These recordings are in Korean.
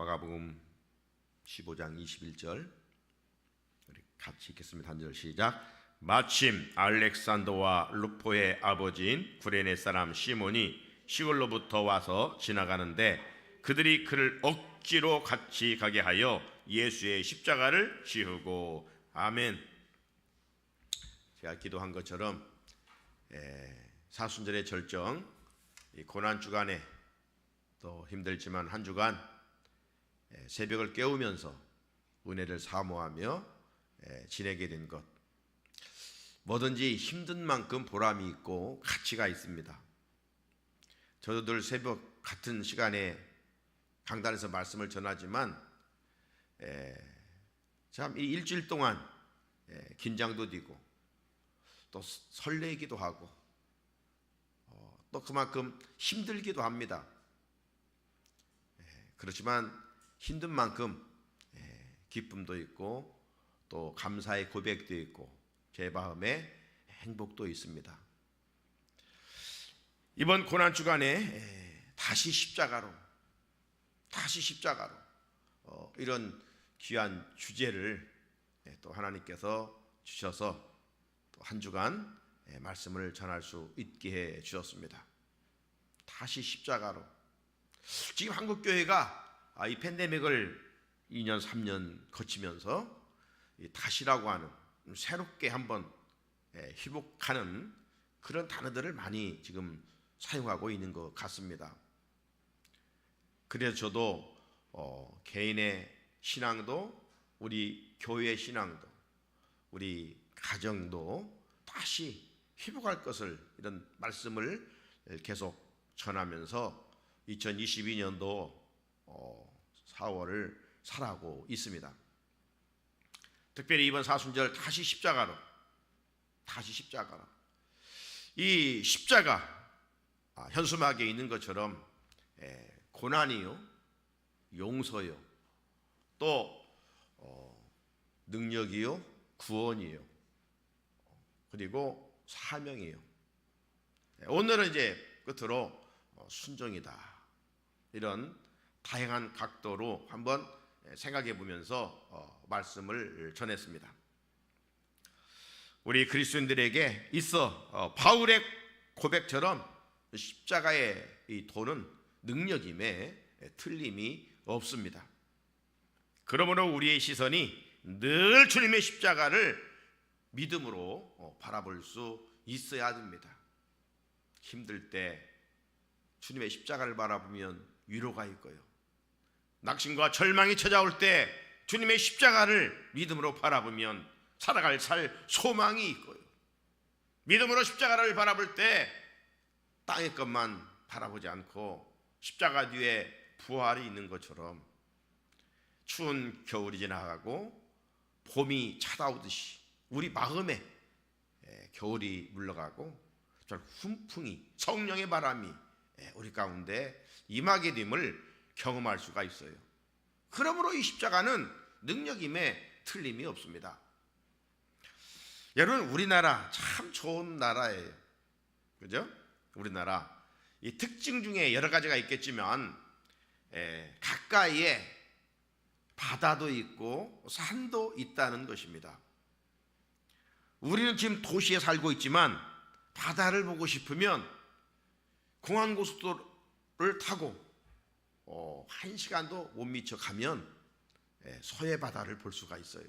마가복음 15장 21절 우리 같이 읽겠습니다. 한 절 시작. 마침 알렉산더와 루포의 아버지인 구레네 사람 시몬이 시골로부터 와서 지나가는데 그들이 그를 억지로 같이 가게 하여 예수의 십자가를 지우고. 아멘. 제가 기도한 것처럼 사순절의 절정, 이 고난 주간에 또 힘들지만 한 주간 새벽을 깨우면서 은혜를 사모하며 지내게 된 것, 뭐든지 힘든 만큼 보람이 있고 가치가 있습니다. 저도 늘 새벽 같은 시간에 강단에서 말씀을 전하지만 참 이 일주일 동안 긴장도 되고 또 설레기도 하고 또 그만큼 힘들기도 합니다. 그렇지만 힘든 만큼 기쁨도 있고 또 감사의 고백도 있고 제 마음에 행복도 있습니다. 이번 고난 주간에 다시 십자가로 이런 귀한 주제를 또 하나님께서 주셔서 또 한 주간 말씀을 전할 수 있게 해 주셨습니다. 다시 십자가로. 지금 한국 교회가 이 팬데믹을 2년 3년 거치면서 다시라고 하는 새롭게 한번 회복하는 그런 단어들을 많이 지금 사용하고 있는 것 같습니다. 그래서 저도 개인의 신앙도 우리 교회의 신앙도 우리 가정도 다시 회복할 것을 이런 말씀을 계속 전하면서 2022년도 4월을 살아가고 있습니다. 특별히 이번 사순절 다시 십자가로. 이 십자가 현수막에 있는 것처럼 고난이요, 용서요, 또 능력이요, 구원이요, 그리고 사명이요. 오늘은 이제 끝으로 순종이다. 이런 다양한 각도로 한번 생각해 보면서 말씀을 전했습니다. 우리 그리스도인들에게 있어 바울의 고백처럼 십자가의 이 도는 능력임에 틀림이 없습니다. 그러므로 우리의 시선이 늘 주님의 십자가를 믿음으로 바라볼 수 있어야 됩니다. 힘들 때 주님의 십자가를 바라보면 위로가 있고요. 낙심과 절망이 찾아올 때 주님의 십자가를 믿음으로 바라보면 살아갈 소망이 있고요. 믿음으로 십자가를 바라볼 때 땅의 것만 바라보지 않고 십자가 뒤에 부활이 있는 것처럼 추운 겨울이 지나가고 봄이 찾아오듯이 우리 마음에 겨울이 물러가고 훈풍이 성령의 바람이 우리 가운데 임하게 됨을 경험할 수가 있어요. 그러므로 이 십자가는 능력임에 틀림이 없습니다. 여러분, 우리나라 참 좋은 나라예요. 그죠? 우리나라 이 특징 중에 여러 가지가 있겠지만 가까이에 바다도 있고 산도 있다는 것입니다. 우리는 지금 도시에 살고 있지만 바다를 보고 싶으면 공항고속도로를 타고 1시간도 못 미쳐 가면 서해 바다를 볼 수가 있어요.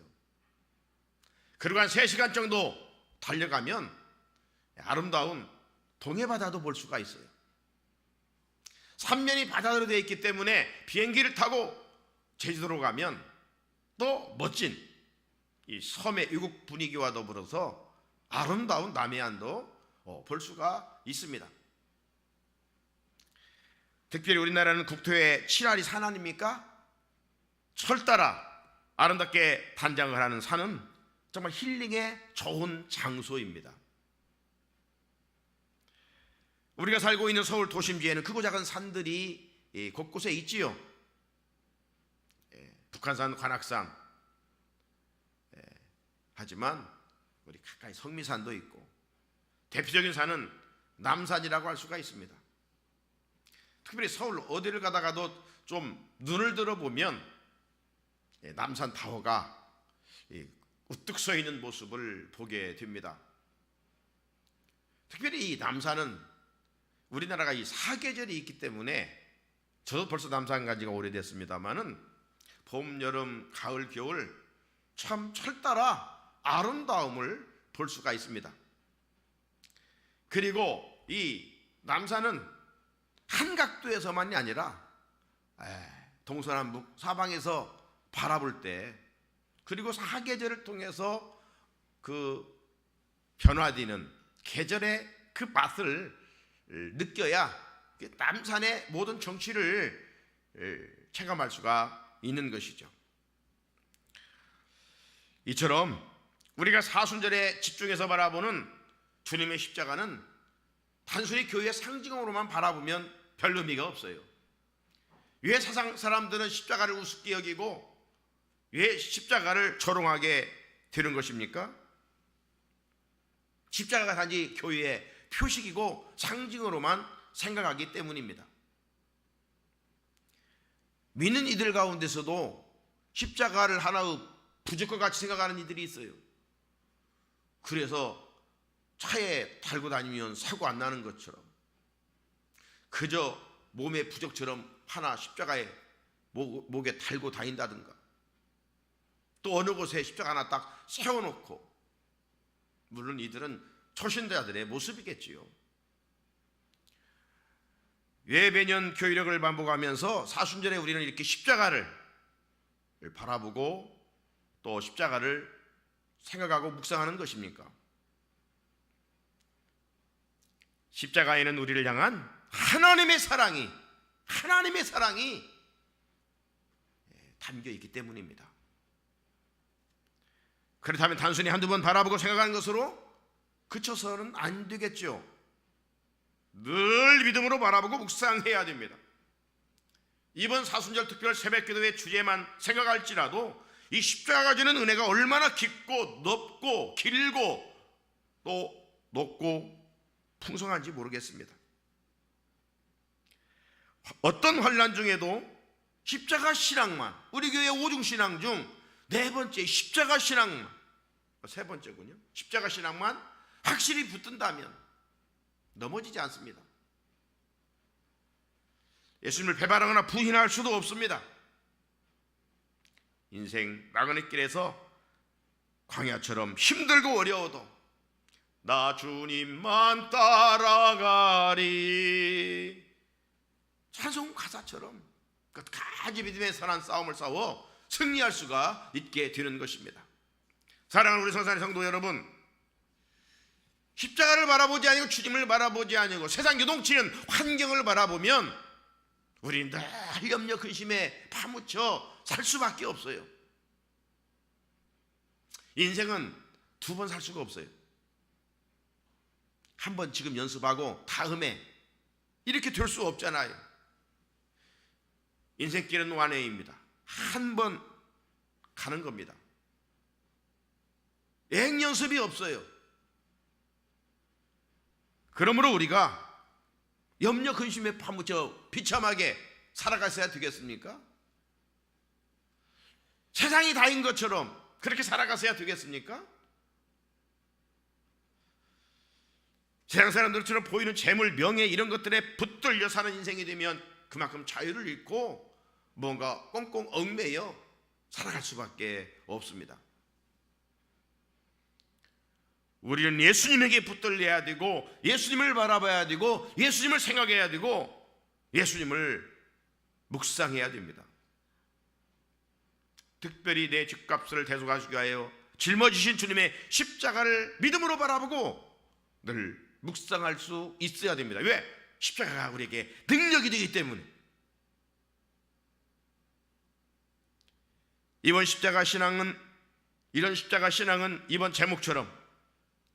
그리고 한 3시간 정도 달려가면 아름다운 동해 바다도 볼 수가 있어요. 삼면이 바다로 되어 있기 때문에 비행기를 타고 제주도로 가면 또 멋진 이 섬의 이국 분위기와 더불어서 아름다운 남해안도 볼 수가 있습니다. 특별히 우리나라는 국토의 7알이 산 아닙니까? 철 따라 아름답게 단장을 하는 산은 정말 힐링에 좋은 장소입니다. 우리가 살고 있는 서울 도심지에는 크고 작은 산들이 곳곳에 있지요. 북한산, 관악산, 하지만 우리 가까이 성미산도 있고 대표적인 산은 남산이라고 할 수가 있습니다. 특별히 서울 어디를 가다가도 좀 눈을 들어보면 남산타워가 우뚝 서 있는 모습을 보게 됩니다. 특별히 이 남산은 우리나라가 이 사계절이 있기 때문에, 저도 벌써 남산 간 지가 오래됐습니다만은 봄, 여름, 가을, 겨울 참 철따라 아름다움을 볼 수가 있습니다. 그리고 이 남산은 한각도에서만이 아니라 동서남북 사방에서 바라볼 때, 그리고 사계절을 통해서 그 변화되는 계절의 그 맛을 느껴야 남산의 모든 정취를 체감할 수가 있는 것이죠. 이처럼 우리가 사순절에 집중해서 바라보는 주님의 십자가는 단순히 교회의 상징으로만 바라보면 별 의미가 없어요. 왜 세상 사람들은 십자가를 우습게 여기고 왜 십자가를 조롱하게 되는 것입니까? 십자가가 단지 교회의 표식이고 상징으로만 생각하기 때문입니다. 믿는 이들 가운데서도 십자가를 하나의 부적과 같이 생각하는 이들이 있어요. 그래서 차에 달고 다니면 사고 안 나는 것처럼, 그저 몸의 부적처럼 하나 십자가에 목에 달고 다닌다든가, 또 어느 곳에 십자가 하나 딱 세워놓고, 물론 이들은 초신자들의 모습이겠지요. 왜 매년 교회력을 반복하면서 사순절에 우리는 이렇게 십자가를 바라보고 또 십자가를 생각하고 묵상하는 것입니까? 십자가에는 우리를 향한 하나님의 사랑이 담겨 있기 때문입니다. 그렇다면 단순히 한두 번 바라보고 생각하는 것으로 그쳐서는 안 되겠죠. 늘 믿음으로 바라보고 묵상해야 됩니다. 이번 사순절 특별 새벽기도의 주제만 생각할지라도 이 십자가가 주는 은혜가 얼마나 깊고 넓고 길고 또 높고 풍성한지 모르겠습니다. 어떤 환난 중에도 십자가 신앙만, 우리 교회 오중신앙 중 네 번째 십자가 신앙만, 세 번째군요. 십자가 신앙만 확실히 붙든다면 넘어지지 않습니다. 예수님을 배반하거나 부인할 수도 없습니다. 인생 나그네 길에서 광야처럼 힘들고 어려워도 나 주님만 따라가리, 찬송 가사처럼 끝까지 믿음의 선한 싸움을 싸워 승리할 수가 있게 되는 것입니다. 사랑하는 우리 성산의 성도 여러분, 십자가를 바라보지 아니고 주님을 바라보지 아니고 세상 요동치는 환경을 바라보면 우리는 늘 염려 근심에 파묻혀 살 수밖에 없어요. 인생은 두 번 살 수가 없어요. 한 번 지금 연습하고 다음에 이렇게 될 수 없잖아요. 인생길은 완회입니다. 한 번 가는 겁니다. 액연습이 없어요. 그러므로 우리가 염려 근심에 파묻혀 비참하게 살아가셔야 되겠습니까? 세상이 다인 것처럼 그렇게 살아가셔야 되겠습니까? 세상 사람들처럼 보이는 재물, 명예 이런 것들에 붙들려 사는 인생이 되면 그만큼 자유를 잃고 뭔가 꽁꽁 얽매여 살아갈 수밖에 없습니다. 우리는 예수님에게 붙들려야 되고 예수님을 바라봐야 되고 예수님을 생각해야 되고 예수님을 묵상해야 됩니다. 특별히 내 죗값을 대속하시기 위하여 짊어지신 주님의 십자가를 믿음으로 바라보고 늘 묵상할 수 있어야 됩니다. 왜? 십자가가 우리에게 능력이 되기 때문에. 이런 십자가 신앙은 이번 제목처럼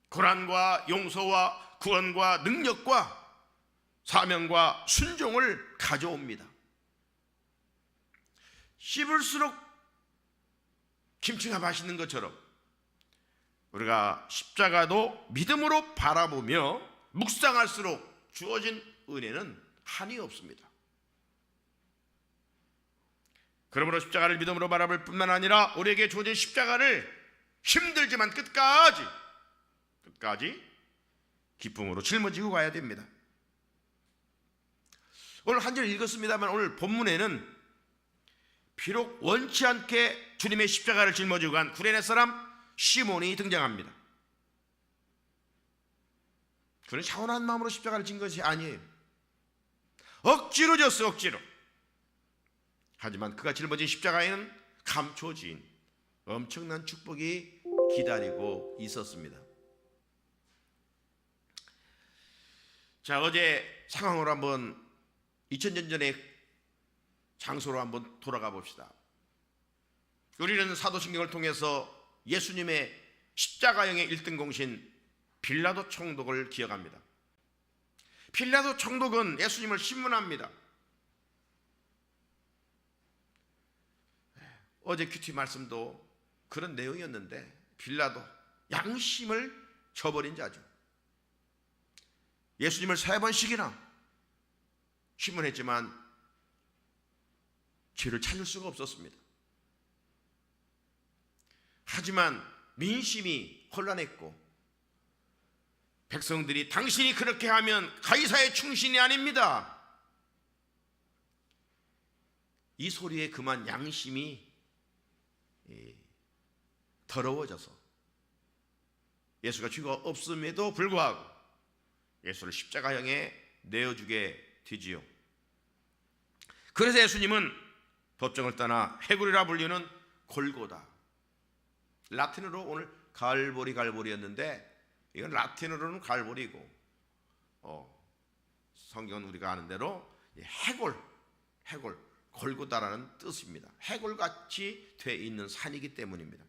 고난과 용서와 구원과 능력과 사명과 순종을 가져옵니다. 씹을수록 김치가 맛있는 것처럼 우리가 십자가도 믿음으로 바라보며 묵상할수록 주어진 은혜는 한이 없습니다. 그러므로 십자가를 믿음으로 바라볼 뿐만 아니라 우리에게 주어진 십자가를 힘들지만 끝까지 기쁨으로 짊어지고 가야 됩니다. 오늘 한 절 읽었습니다만 오늘 본문에는 비록 원치 않게 주님의 십자가를 짊어지고 간 구레네 사람 시몬이 등장합니다. 그는 샤원한 마음으로 십자가를 진 것이 아니에요. 억지로 졌어, 억지로. 하지만 그가 짊어진 십자가에는 감춰진 엄청난 축복이 기다리고 있었습니다. 자, 어제 상황으로 한번 2000년 전의 장소로 한번 돌아가 봅시다. 우리는 사도신경을 통해서 예수님의 십자가형의 1등 공신 빌라도 총독을 기억합니다. 빌라도 총독은 예수님을 신문합니다. 어제 큐티 말씀도 그런 내용이었는데 빌라도 양심을 저버린 자죠. 예수님을 3번씩이나 신문했지만 죄를 찾을 수가 없었습니다. 하지만 민심이 혼란했고 백성들이 당신이 그렇게 하면 가이사의 충신이 아닙니다. 이 소리에 그만 양심이 더러워져서 예수가 죄가 없음에도 불구하고 예수를 십자가형에 내어주게 되지요. 그래서 예수님은 법정을 떠나 해골이라 불리는 골고다, 라틴어로 오늘 갈보리였는데 이건 라틴어로는 갈보리고 성경은 우리가 아는 대로 해골 골고다라는 뜻입니다. 해골같이 돼 있는 산이기 때문입니다.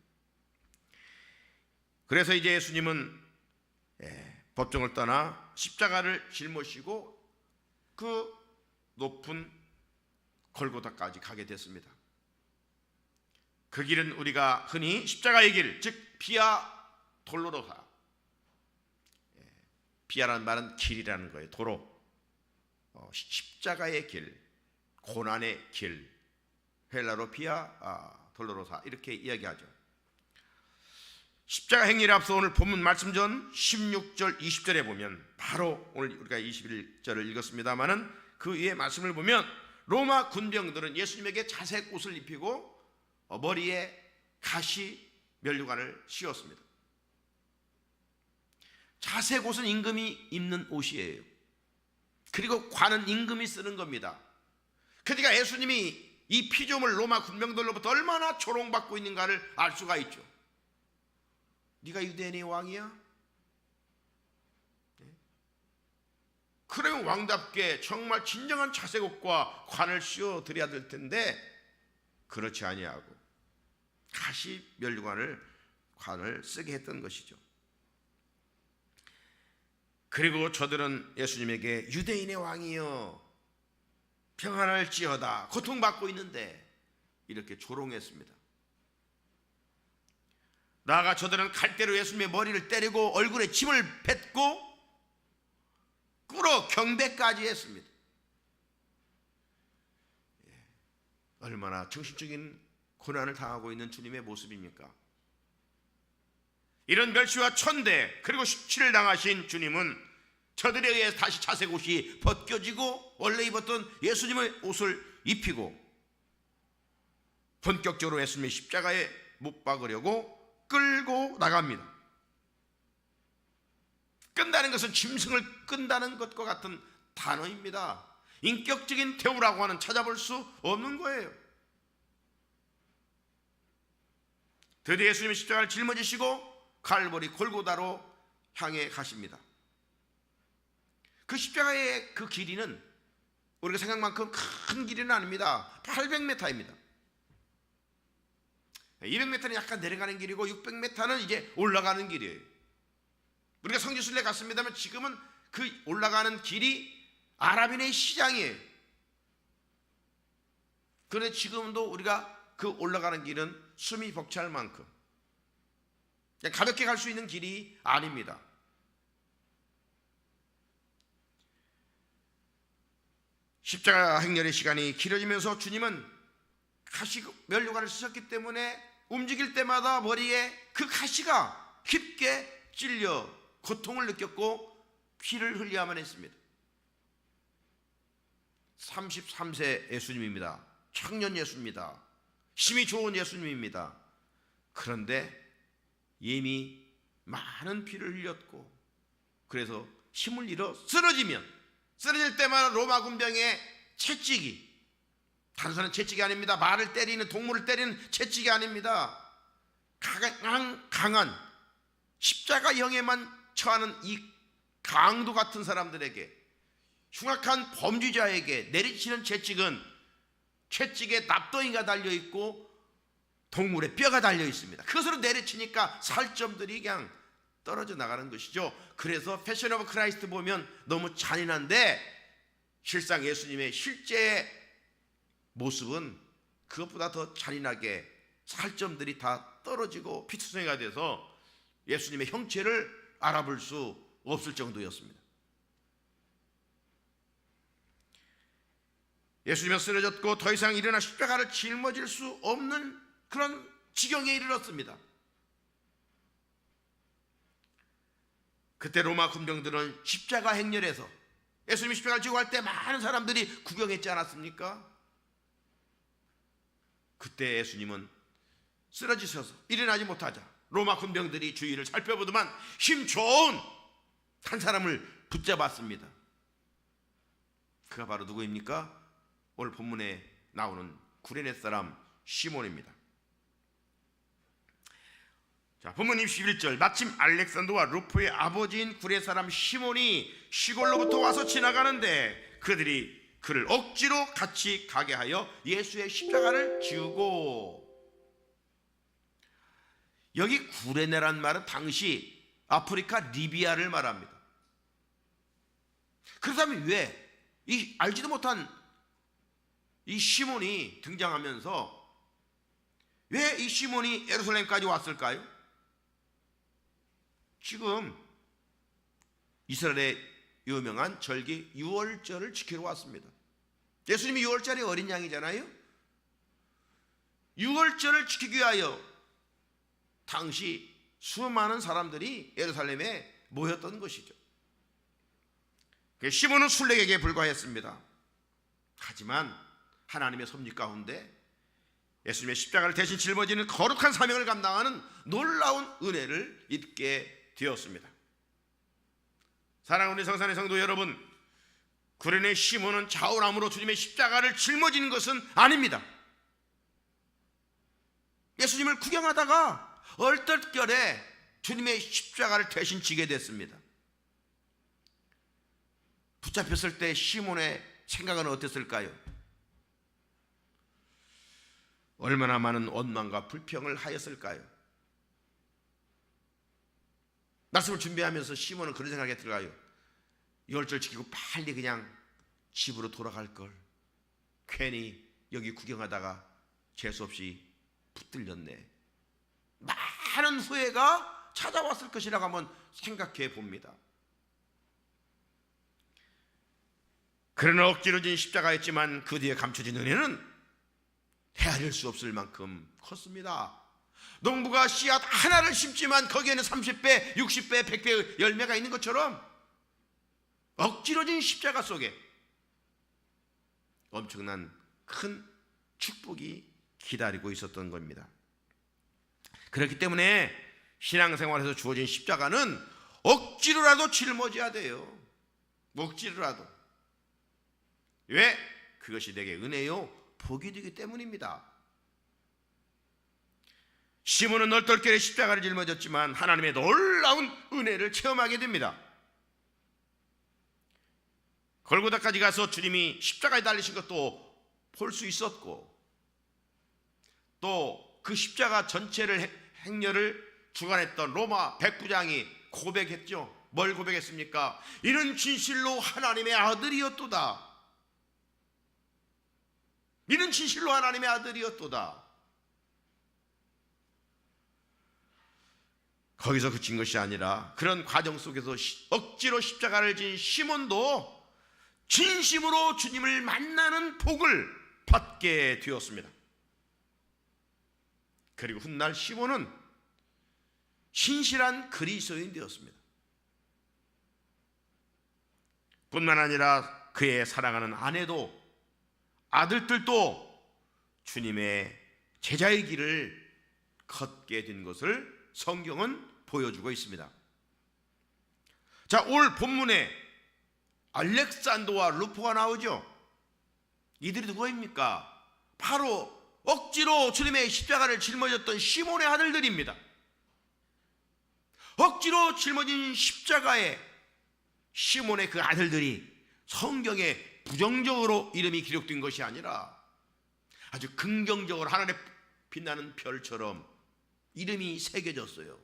그래서 이제 예수님은 법정을 떠나 십자가를 짊어지고 그 높은 골고다까지 가게 됐습니다. 그 길은 우리가 흔히 십자가의 길, 즉 비아 돌로로사, 비아라는 말은 길이라는 거예요. 도로, 십자가의 길, 고난의 길, 헬라로 비아 돌로로사 이렇게 이야기하죠. 십자가 행렬에 앞서 오늘 본문 말씀 전 16절 20절에 보면 바로 오늘 우리가 21절을 읽었습니다마는 그 위에 말씀을 보면 로마 군병들은 예수님에게 자색 옷을 입히고 머리에 가시 면류관을 씌웠습니다. 자색 옷은 임금이 입는 옷이에요. 그리고 관은 임금이 쓰는 겁니다. 그러니까 예수님이 이 피조물 로마 군병들로부터 얼마나 조롱받고 있는가를 알 수가 있죠. 네가 유대인의 왕이야? 그러면 왕답게 정말 진정한 자색옷과 관을 씌워드려야 될 텐데 그렇지 아니하고 가시 면류관을 관을 쓰게 했던 것이죠. 그리고 저들은 예수님에게 유대인의 왕이여 평안할지어다, 고통받고 있는데 이렇게 조롱했습니다. 나아가 저들은 칼대로 예수님의 머리를 때리고 얼굴에 침을 뱉고 꿇어 경배까지 했습니다. 얼마나 정신적인 고난을 당하고 있는 주님의 모습입니까? 이런 멸시와 천대 그리고 수치를 당하신 주님은 저들에 의해 다시 자색 옷이 벗겨지고 원래 입었던 예수님의 옷을 입히고 본격적으로 예수님의 십자가에 못 박으려고 끌고 나갑니다. 끈다는 것은 짐승을 끈다는 것과 같은 단어입니다. 인격적인 대우라고 하는 찾아볼 수 없는 거예요. 드디어 예수님의 십자가를 짊어지시고 갈보리 골고다로 향해 가십니다. 그 십자가의 그 길이는 우리가 생각만큼 큰 길이는 아닙니다. 800m입니다. 200m는 약간 내려가는 길이고 600m는 이제 올라가는 길이에요. 우리가 성지순례 갔습니다만 지금은 그 올라가는 길이 아랍인의 시장이에요. 그런데 지금도 우리가 그 올라가는 길은 숨이 벅찰 만큼 그냥 가볍게 갈 수 있는 길이 아닙니다. 십자가 행렬의 시간이 길어지면서 주님은 가시 면류관을 쓰셨기 때문에 움직일 때마다 머리에 그 가시가 깊게 찔려 고통을 느꼈고 피를 흘려야만 했습니다. 33세 예수님입니다. 청년 예수입니다. 힘이 좋은 예수님입니다. 그런데 이미 많은 피를 흘렸고, 그래서 힘을 잃어 쓰러질 때마다 로마 군병의 채찍이, 단순한 채찍이 아닙니다. 말을 때리는, 동물을 때리는 채찍이 아닙니다. 강한 십자가형에만 처하는 이 강도 같은 사람들에게, 흉악한 범죄자에게 내리치는 채찍은 채찍에 납덩이가 달려있고 동물의 뼈가 달려있습니다. 그것으로 내리치니까 살점들이 그냥 떨어져 나가는 것이죠. 그래서 패션 오브 크라이스트 보면 너무 잔인한데, 실상 예수님의 실제 모습은 그것보다 더 잔인하게 살점들이 다 떨어지고 피투성이가 돼서 예수님의 형체를 알아볼 수 없을 정도였습니다. 예수님은 쓰러졌고 더 이상 일어나 십자가를 짊어질 수 없는 그런 지경에 이르렀습니다. 그때 로마 군병들은 십자가 행렬에서 예수님이 십자가를 지고 갈 때 많은 사람들이 구경했지 않았습니까? 그때 예수님은 쓰러지셔서 일어나지 못하자 로마 군병들이 주위를 살펴보더만 힘 좋은 한 사람을 붙잡았습니다. 그가 바로 누구입니까? 오늘 본문에 나오는 구레네 사람 시몬입니다. 자, 본문 21절, 마침 알렉산더와 루포의 아버지인 구레네 사람 시몬이 시골로부터 와서 지나가는데 그들이 그를 억지로 같이 가게 하여 예수의 십자가를 지우고. 여기 구레네란 말은 당시 아프리카 리비아를 말합니다. 그렇다면 왜 이 알지도 못한 이 시몬이 등장하면서 왜 이 시몬이 예루살렘까지 왔을까요? 지금 이스라엘의 유명한 절기 유월절을 지키러 왔습니다. 예수님이 유월절의 어린 양이잖아요. 유월절을 지키기 위하여 당시 수많은 사람들이 예루살렘에 모였던 것이죠. 시몬은 술래에게 불과했습니다. 하지만 하나님의 섭리 가운데 예수님의 십자가를 대신 짊어지는 거룩한 사명을 감당하는 놀라운 은혜를 입게 되었습니다. 사랑하는 우리 성산의 성도 여러분, 구레네 시몬은 좌우람으로 주님의 십자가를 짊어지는 것은 아닙니다. 예수님을 구경하다가 얼떨결에 주님의 십자가를 대신 지게 됐습니다. 붙잡혔을 때 시몬의 생각은 어땠을까요? 얼마나 많은 원망과 불평을 하였을까요? 말씀을 준비하면서 시몬은 그런 생각이 들어가요. 유월절 지키고 빨리 그냥 집으로 돌아갈 걸. 괜히 여기 구경하다가 재수없이 붙들렸네. 많은 후회가 찾아왔을 것이라고 한번 생각해 봅니다. 그러나 억지로 진 십자가였지만 그 뒤에 감춰진 은혜는 헤아릴 수 없을 만큼 컸습니다. 농부가 씨앗 하나를 심지만 거기에는 30배, 60배, 100배의 열매가 있는 것처럼 억지로 진 십자가 속에 엄청난 큰 축복이 기다리고 있었던 겁니다. 그렇기 때문에 신앙생활에서 주어진 십자가는 억지로라도 짊어져야 돼요. 억지로라도. 왜? 그것이 내게 은혜요 복이 되기 때문입니다. 시몬은 널떨결에 십자가를 짊어졌지만 하나님의 놀라운 은혜를 체험하게 됩니다. 골고다까지 가서 주님이 십자가에 달리신 것도 볼 수 있었고, 또 그 십자가 전체를 행렬을 주관했던 로마 백부장이 고백했죠. 뭘 고백했습니까? 이는 진실로 하나님의 아들이었도다. 이는 진실로 하나님의 아들이었도다. 거기서 그친 것이 아니라 그런 과정 속에서 억지로 십자가를 진 시몬도 진심으로 주님을 만나는 복을 받게 되었습니다. 그리고 훗날 시몬은 신실한 그리스도인이 되었습니다. 뿐만 아니라 그의 사랑하는 아내도 아들들도 주님의 제자의 길을 걷게 된 것을 성경은 보여주고 있습니다. 자, 올 본문에 알렉산더와 루포가 나오죠. 이들이 누구입니까? 바로 억지로 주님의 십자가를 짊어졌던 시몬의 아들들입니다. 억지로 짊어진 십자가에 시몬의 그 아들들이 성경에 부정적으로 이름이 기록된 것이 아니라 아주 긍정적으로 하늘에 빛나는 별처럼 이름이 새겨졌어요.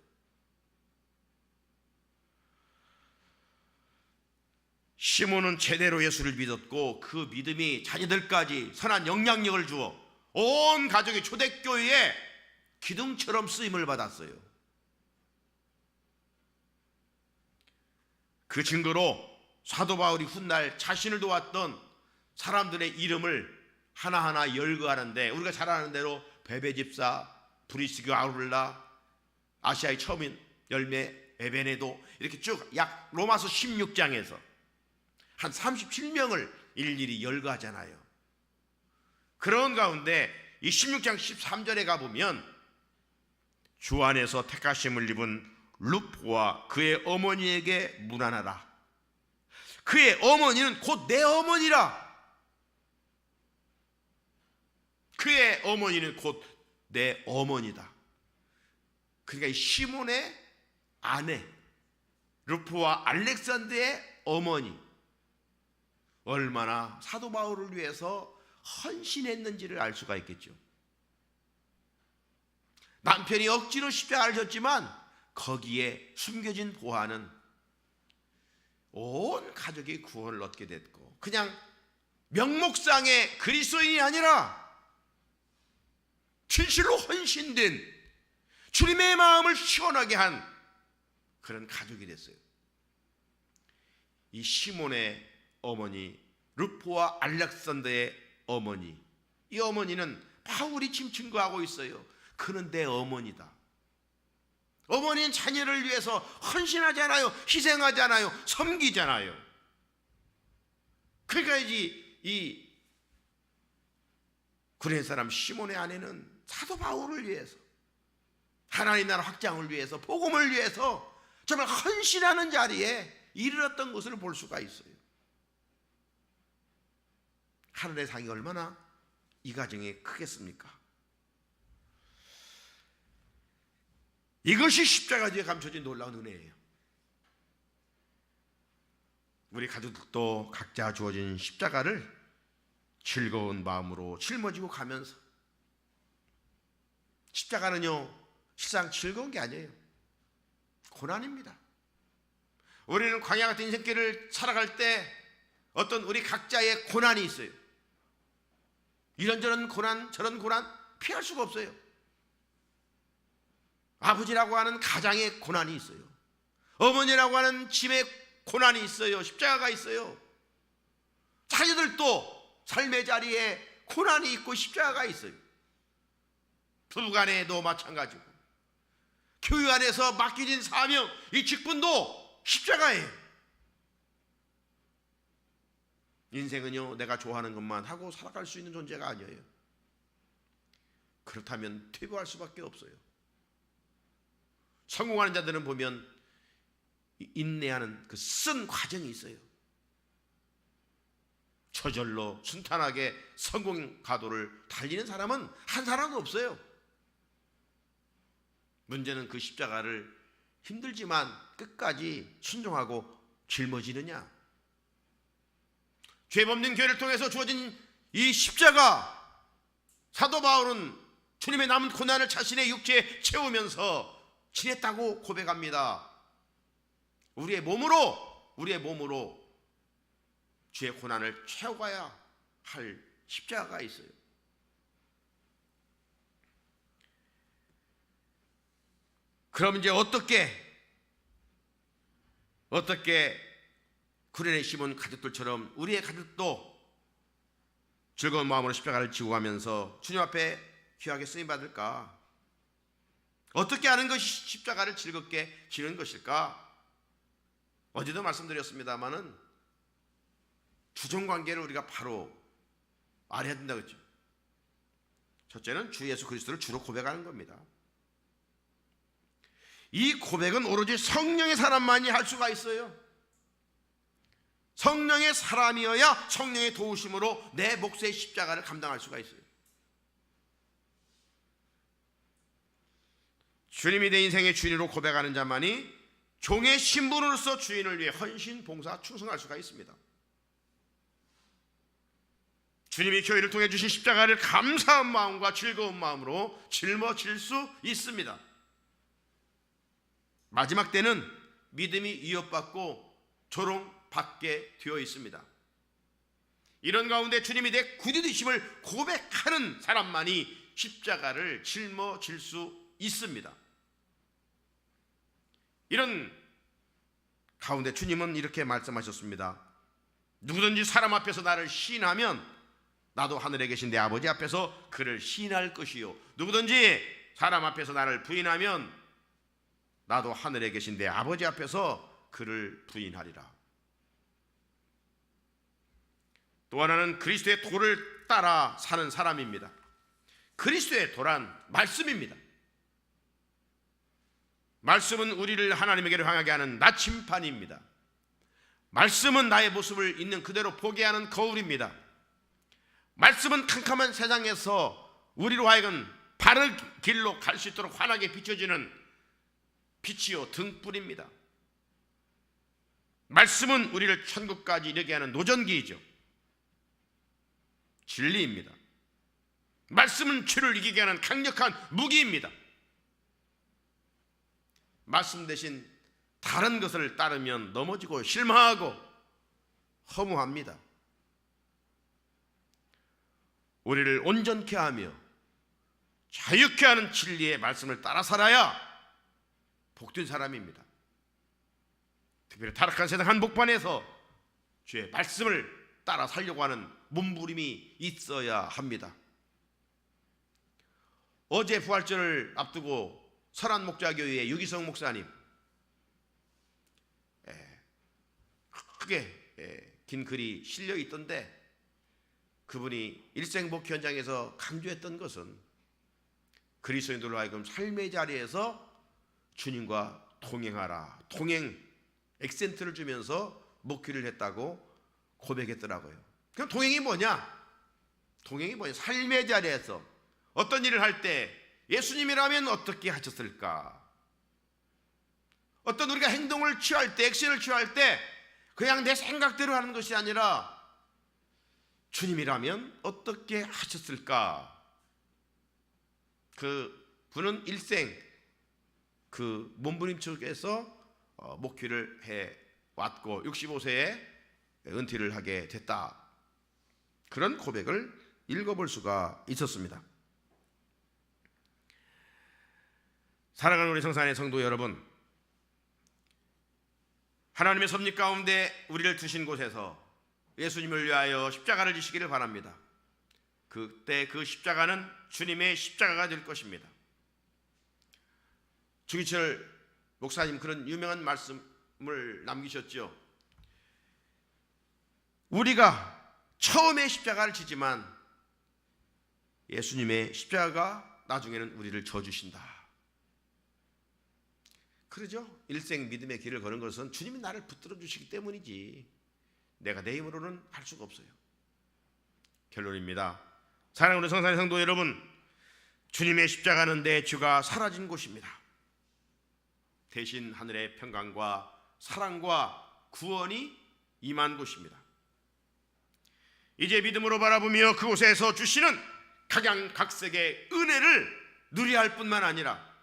시몬은 제대로 예수를 믿었고 그 믿음이 자녀들까지 선한 영향력을 주어 온 가족이 초대교회의 기둥처럼 쓰임을 받았어요. 그 증거로 사도 바울이 훗날 자신을 도왔던 사람들의 이름을 하나하나 열거하는데, 우리가 잘 아는 대로 베베 집사, 브리스교 아울라, 아시아의 처음인 열매 에베네도, 이렇게 쭉 약 로마서 16장에서 한 37명을 일일이 열거하잖아요. 그런 가운데 이 16장 13절에 가보면 주 안에서 택하심을 입은 루포와 그의 어머니에게 문안하라. 그의 어머니는 곧 내 어머니라. 그의 어머니는 곧 내 어머니다. 그러니까 이 시몬의 아내 루포와 알렉산더의 어머니, 얼마나 사도 바울을 위해서 헌신했는지를 알 수가 있겠죠. 남편이 억지로 십자가를 졌지만 거기에 숨겨진 보화는 온 가족이 구원을 얻게 됐고, 그냥 명목상의 그리스도인이 아니라 진실로 헌신된 주님의 마음을 시원하게 한 그런 가족이 됐어요. 이 시몬의 어머니 루포와 알렉산더의 어머니, 이 어머니는 바울이 지금 증거하고 있어요. 그는 내 어머니다. 어머니는 자녀를 위해서 헌신하잖아요. 희생하잖아요. 섬기잖아요. 그러니까 이 구레네 사람 시몬의 아내는 사도 바울을 위해서, 하나님 나라 확장을 위해서, 복음을 위해서 정말 헌신하는 자리에 이르렀던 것을 볼 수가 있어요. 하늘의 상이 얼마나 이 가정에 크겠습니까? 이것이 십자가 뒤에 감춰진 놀라운 은혜예요. 우리 가족들도 각자 주어진 십자가를 즐거운 마음으로 짊어지고 가면서, 십자가는요 실상 즐거운 게 아니에요. 고난입니다. 우리는 광야 같은 인생길을 살아갈 때 어떤 우리 각자의 고난이 있어요. 이런저런 고난, 저런 고난 피할 수가 없어요. 아버지라고 하는 가장의 고난이 있어요. 어머니라고 하는 집의 고난이 있어요. 십자가가 있어요. 자녀들도 삶의 자리에 고난이 있고 십자가가 있어요. 부부간에도 마찬가지고, 교회 안에서 맡겨진 사명, 이 직분도 십자가예요. 인생은요 내가 좋아하는 것만 하고 살아갈 수 있는 존재가 아니에요. 그렇다면 퇴보할 수밖에 없어요. 성공하는 자들은 보면 인내하는 그 쓴 과정이 있어요. 저절로 순탄하게 성공 가도를 달리는 사람은 한 사람도 없어요. 문제는 그 십자가를 힘들지만 끝까지 순종하고 짊어지느냐. 죄범는 교회를 통해서 주어진 이 십자가, 사도 바울은 주님의 남은 고난을 자신의 육체에 채우면서 지냈다고 고백합니다. 우리의 몸으로 주의 고난을 채워가야 할 십자가가 있어요. 그럼 이제 어떻게 구레네 시몬 가족들처럼 우리의 가족도 즐거운 마음으로 십자가를 지고 가면서 주님 앞에 귀하게 쓰임받을까? 어떻게 하는 것이 십자가를 즐겁게 지는 것일까? 어제도 말씀드렸습니다마는 주종관계를 우리가 바로 알아야 된다고 했죠. 첫째는 주 예수 그리스도를 주로 고백하는 겁니다. 이 고백은 오로지 성령의 사람만이 할 수가 있어요. 성령의 사람이어야 성령의 도우심으로 내 몫의 십자가를 감당할 수가 있어요. 주님이 내 인생의 주인으로 고백하는 자만이 종의 신분으로서 주인을 위해 헌신, 봉사, 충성할 수가 있습니다. 주님이 교회를 통해 주신 십자가를 감사한 마음과 즐거운 마음으로 짊어질 수 있습니다. 마지막 때는 믿음이 위협받고 조롱받게 되어 있습니다. 이런 가운데 주님이 내 구주 되심을 고백하는 사람만이 십자가를 짊어질 수 있습니다. 이런 가운데 주님은 이렇게 말씀하셨습니다. 누구든지 사람 앞에서 나를 시인하면 나도 하늘에 계신 내 아버지 앞에서 그를 시인할 것이요, 누구든지 사람 앞에서 나를 부인하면 나도 하늘에 계신 내 아버지 앞에서 그를 부인하리라. 또 하나는 그리스도의 도를 따라 사는 사람입니다. 그리스도의 도란 말씀입니다. 말씀은 우리를 하나님에게로 향하게 하는 나침판입니다. 말씀은 나의 모습을 있는 그대로 보게 하는 거울입니다. 말씀은 캄캄한 세상에서 우리로 하여금 바른 길로 갈 수 있도록 환하게 비춰지는 빛이요 등불입니다. 말씀은 우리를 천국까지 이르게 하는 노전기이죠. 진리입니다. 말씀은 죄를 이기게 하는 강력한 무기입니다. 말씀 대신 다른 것을 따르면 넘어지고 실망하고 허무합니다. 우리를 온전케 하며 자유케 하는 진리의 말씀을 따라 살아야 복된 사람입니다. 특별히 타락한 세상 한복판에서 주의 말씀을 따라 살려고 하는 몸부림이 있어야 합니다. 어제 부활절을 앞두고 설안목자교회의 유기성 목사님, 크게 긴 글이 실려 있던데, 그분이 일생복 현장에서 강조했던 것은 그리스도인들로 하여금 삶의 자리에서 주님과 동행하라, 동행 액센트를 주면서 목회를 했다고 고백했더라고요. 그럼 동행이 뭐냐? 동행이 뭐냐? 삶의 자리에서 어떤 일을 할 때 예수님이라면 어떻게 하셨을까? 어떤 우리가 행동을 취할 때, 액션을 취할 때 그냥 내 생각대로 하는 것이 아니라 주님이라면 어떻게 하셨을까? 그 분은 일생 그 몸부림 속에서 목회를 해왔고 65세에 은퇴를 하게 됐다. 그런 고백을 읽어볼 수가 있었습니다. 사랑하는 우리 성산의 성도 여러분, 하나님의 섭리 가운데 우리를 두신 곳에서 예수님을 위하여 십자가를 지시기를 바랍니다. 그때 그 십자가는 주님의 십자가가 될 것입니다. 주기철 목사님 그런 유명한 말씀을 남기셨죠. 우리가 처음에 십자가를 지지만 예수님의 십자가가 나중에는 우리를 져주신다. 그러죠? 일생 믿음의 길을 거는 것은 주님이 나를 붙들어 주시기 때문이지 내가 내 힘으로는 할 수가 없어요. 결론입니다. 사랑하는 성산의 성도 여러분, 주님의 십자가는 내 죄가 사라진 곳입니다. 대신 하늘의 평강과 사랑과 구원이 임한 곳입니다. 이제 믿음으로 바라보며 그곳에서 주시는 각양각색의 은혜를 누려야 할 뿐만 아니라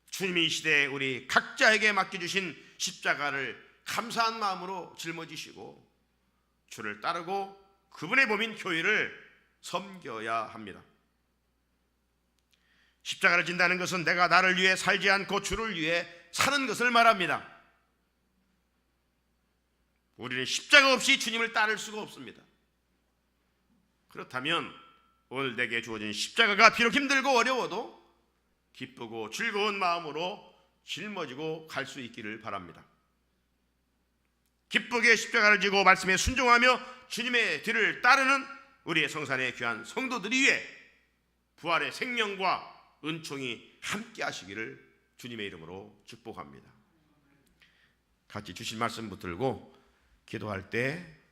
주님이 이 시대에 우리 각자에게 맡겨주신 십자가를 감사한 마음으로 짊어지시고 주를 따르고 그분의 몸인 교회를 섬겨야 합니다. 십자가를 진다는 것은 내가 나를 위해 살지 않고 주를 위해 사는 것을 말합니다. 우리는 십자가 없이 주님을 따를 수가 없습니다. 그렇다면 오늘 내게 주어진 십자가가 비록 힘들고 어려워도 기쁘고 즐거운 마음으로 짊어지고 갈 수 있기를 바랍니다. 기쁘게 십자가를 지고 말씀에 순종하며 주님의 뒤를 따르는 우리의 성산의 귀한 성도들이 위해 부활의 생명과 은총이 함께 하시기를 주님의 이름으로 축복합니다. 같이 주신 말씀 붙들고 기도할 때